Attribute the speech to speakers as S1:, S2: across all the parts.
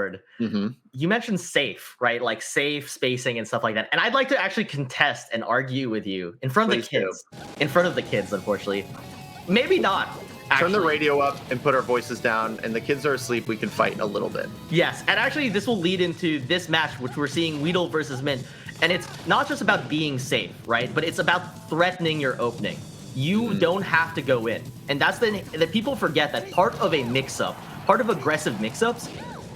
S1: board, you mentioned safe, right? Like safe spacing and stuff like that. And I'd like to actually contest and argue with you in front of the kids. In front of the kids, unfortunately. Maybe not.
S2: Turn the radio up and put our voices down, and the kids are asleep. We can fight a little bit.
S1: Yes, and actually this will lead into this match, which we're seeing Widl versus Mint. And it's not just about being safe, right? But it's about threatening your opening. You don't have to go in. And that's that people forget that part of a mix-up, part of aggressive mix-ups,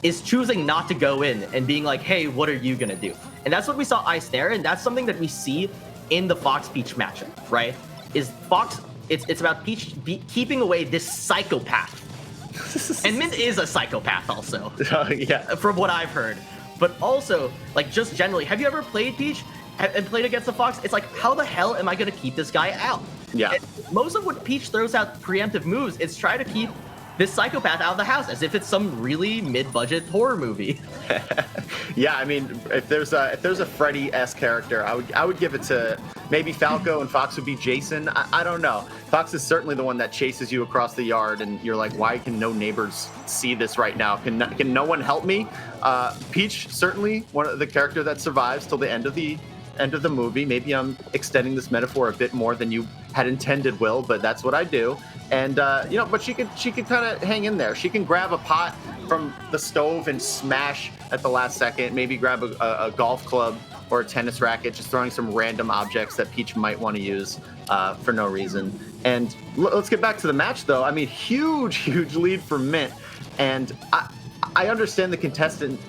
S1: is choosing not to go in and being like, hey, what are you going to do? And that's what we saw Ice there, and that's something that we see in the Fox-Peach matchup, right? Is Fox... It's about Peach keeping away this psychopath. And Mint is a psychopath also.
S2: Yeah.
S1: From what I've heard. But also, like, just generally, have you ever played Peach and played against the Fox? It's like, how the hell am I going to keep this guy out?
S2: Yeah.
S1: And most of what Peach throws out preemptive moves is try to keep this psychopath out of the house, as if it's some really mid-budget horror movie.
S2: Yeah, I mean, if there's a Freddy-esque character, I would give it to maybe Falco, and Fox would be Jason. I don't know. Fox is certainly the one that chases you across the yard, and you're like, why can no neighbors see this right now? Can no one help me? Peach, certainly one of the character that survives till the end of the movie. Maybe I'm extending this metaphor a bit more than you had intended, Will, but that's what I do. And but she could kind of hang in there. She can grab a pot from the stove and smash at the last second. Maybe grab a golf club or a tennis racket, just throwing some random objects that Peach might want to use for no reason. And let's get back to the match, though. I mean, huge lead for Mint, and I understand the contesting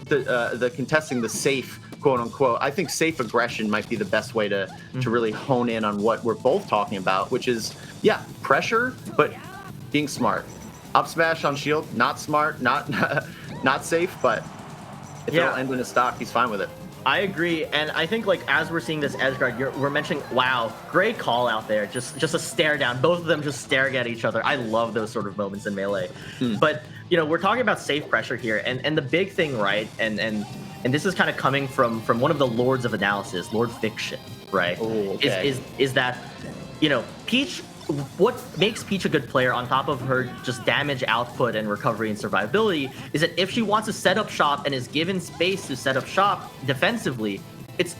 S2: the safe, quote unquote. I think safe aggression might be the best way to really hone in on what we're both talking about, which is, yeah, pressure, but being smart. Up smash on shield, not smart, not safe, but if it'll end in a stock, he's fine with it.
S1: I agree, and I think, like, as we're seeing this edge guard, we're mentioning, wow, great call out there, just a stare down, both of them just staring at each other. I love those sort of moments in Melee. But, we're talking about safe pressure here, and the big thing, right, and this is kind of coming from one of the lords of analysis, Lord Fiction, right?
S2: Ooh, okay.
S1: Is that, Peach, what makes Peach a good player on top of her just damage output and recovery and survivability is that if she wants to set up shop and is given space to set up shop defensively,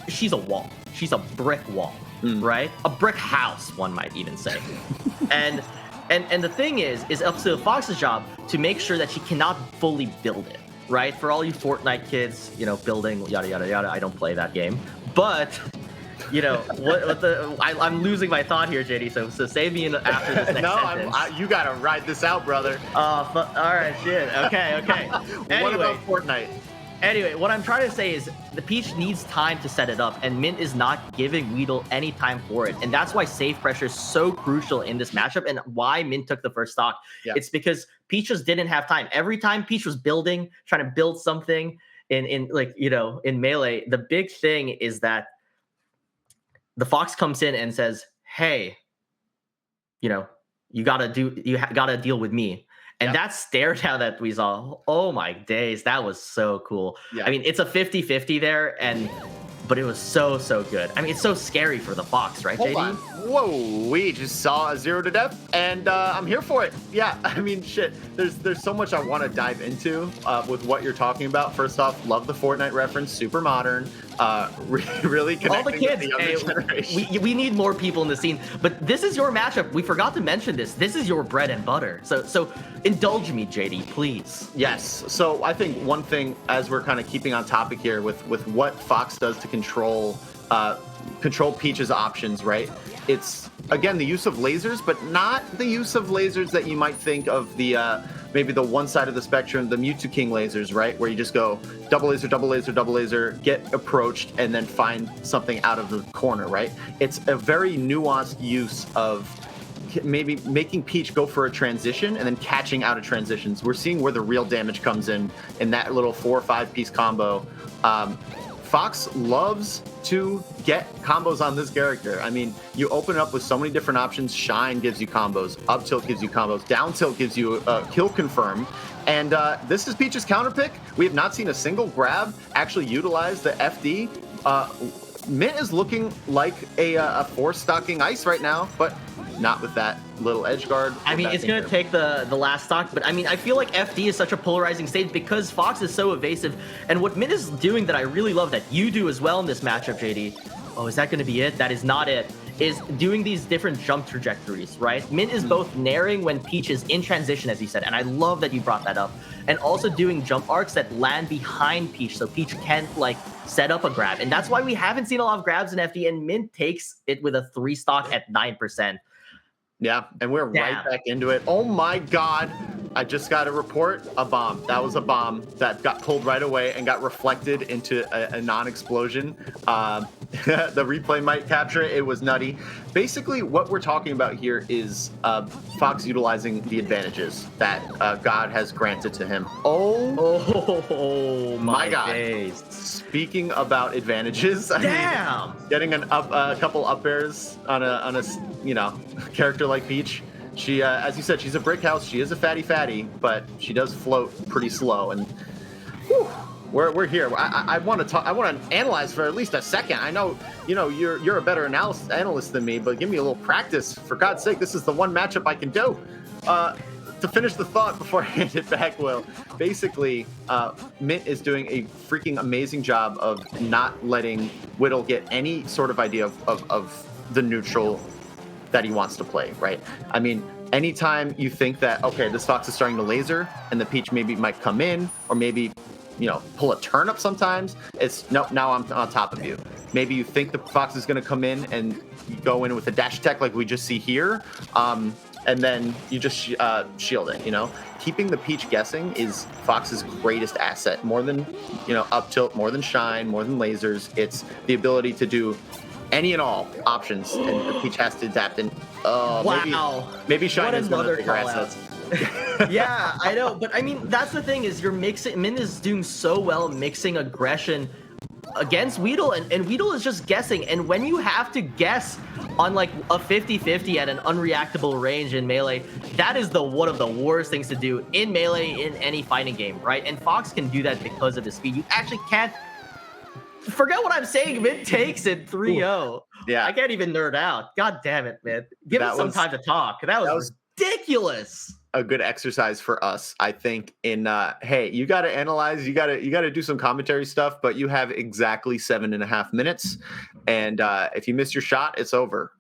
S1: she's a wall. She's a brick wall, right? A brick house, one might even say. And the thing is up to the Fox's job to make sure that she cannot fully build it, right? For all you Fortnite kids, building yada yada yada. I don't play that game, but I'm losing my thought here, JD. So save me after this next sentence.
S2: You gotta ride this out, brother.
S1: All right, shit. Okay.
S2: What about Fortnite?
S1: Anyway, what I'm trying to say is the Peach needs time to set it up, and Mint is not giving Widl any time for it. And that's why safe pressure is so crucial in this matchup and why Mint took the first stock. Yeah. It's because Peach just didn't have time. Every time Peach was trying to build something in Melee, the big thing is that the Fox comes in and says, hey, you gotta deal with me. And that stare down that we saw, oh my days, that was so cool. Yeah. I mean, it's a 50-50 there, but it was so good. I mean, it's so scary for the Fox, right, JD?
S2: Hold on. Whoa, we just saw a 0 to death, and I'm here for it. Yeah, I mean, shit, there's so much I want to dive into with what you're talking about. First off, love the Fortnite reference, super modern, really connecting
S1: all the kids,
S2: with the younger generation.
S1: We need more people in the scene, but this is your matchup. We forgot to mention this. This is your bread and butter. So indulge me, JD, please.
S2: Yes, so I think one thing, as we're kind of keeping on topic here with what Fox does to control Peach's options, right? It's, again, the use of lasers, but not the use of lasers that you might think of the maybe the one side of the spectrum, the Mewtwo King lasers, right? Where you just go double laser, get approached, and then find something out of the corner, right? It's a very nuanced use of maybe making Peach go for a transition and then catching out of transitions. We're seeing where the real damage comes in that little 4 or 5 piece combo. Fox loves to get combos on this character. I mean, you open it up with so many different options. Shine gives you combos. Up tilt gives you combos. Down tilt gives you a kill confirm. And this is Peach's counter pick. We have not seen a single grab actually utilize the FD. Mint is looking like a 4 stocking ice right now, but not with that little edge guard.
S1: I mean, it's going to take the last stock, but I mean, I feel like FD is such a polarizing stage because Fox is so evasive. And what Min is doing that I really love that you do as well in this matchup, JD. Oh, is that going to be it? That is not it. Is doing these different jump trajectories, right? Min is both naring when Peach is in transition, as you said, and I love that you brought that up, and also doing jump arcs that land behind Peach, so Peach can't, like, set up a grab. And that's why we haven't seen a lot of grabs in FD, and Min takes it with a 3 stock at 9%.
S2: Yeah, and we're right back into it. Oh my God. I just got a report, a bomb. That was a bomb that got pulled right away and got reflected into a non-explosion. The replay might capture it. It was nutty. Basically, what we're talking about here is Fox utilizing the advantages that God has granted to him. Oh my God. Days. Speaking about advantages, I mean, getting a couple up airs on a character like Peach. She, as you said, she's a brick house. She is a fatty, but she does float pretty slow. And whew, we're here. I want to talk. I want to analyze for at least a second. I know, you're a better analyst than me, but give me a little practice. For God's sake, this is the one matchup I can do. To finish the thought before I hand it back, Will, basically, Mint is doing a freaking amazing job of not letting Widl get any sort of idea of the neutral that he wants to play, right? I mean, anytime you think that, okay, this Fox is starting to laser and the Peach maybe might come in or maybe, pull a turnip sometimes, it's, nope, now I'm on top of you. Maybe you think the Fox is going to come in and go in with a dash attack like we just see here, and then you just shield it, Keeping the Peach guessing is Fox's greatest asset. More than, up tilt, more than shine, more than lasers. It's the ability to do any and all options, and the Peach has to adapt. And
S1: wow,
S2: maybe Shine is one of the bigger assets.
S1: Yeah, I know, but I mean, that's the thing is Min is doing so well mixing aggression against Widl, and Widl is just guessing. And when you have to guess on like a 50-50 at an unreactable range in Melee, that is one of the worst things to do in Melee in any fighting game, right? And Fox can do that because of his speed. You actually can't forget what I'm saying. Min takes it 3-0.
S2: Yeah.
S1: I can't even nerd out. God damn it, man. Give us some time to talk. That was ridiculous.
S2: A good exercise for us, I think, in hey, you got to analyze, you got to do some commentary stuff, but you have exactly 7.5 minutes. And if you miss your shot, it's over.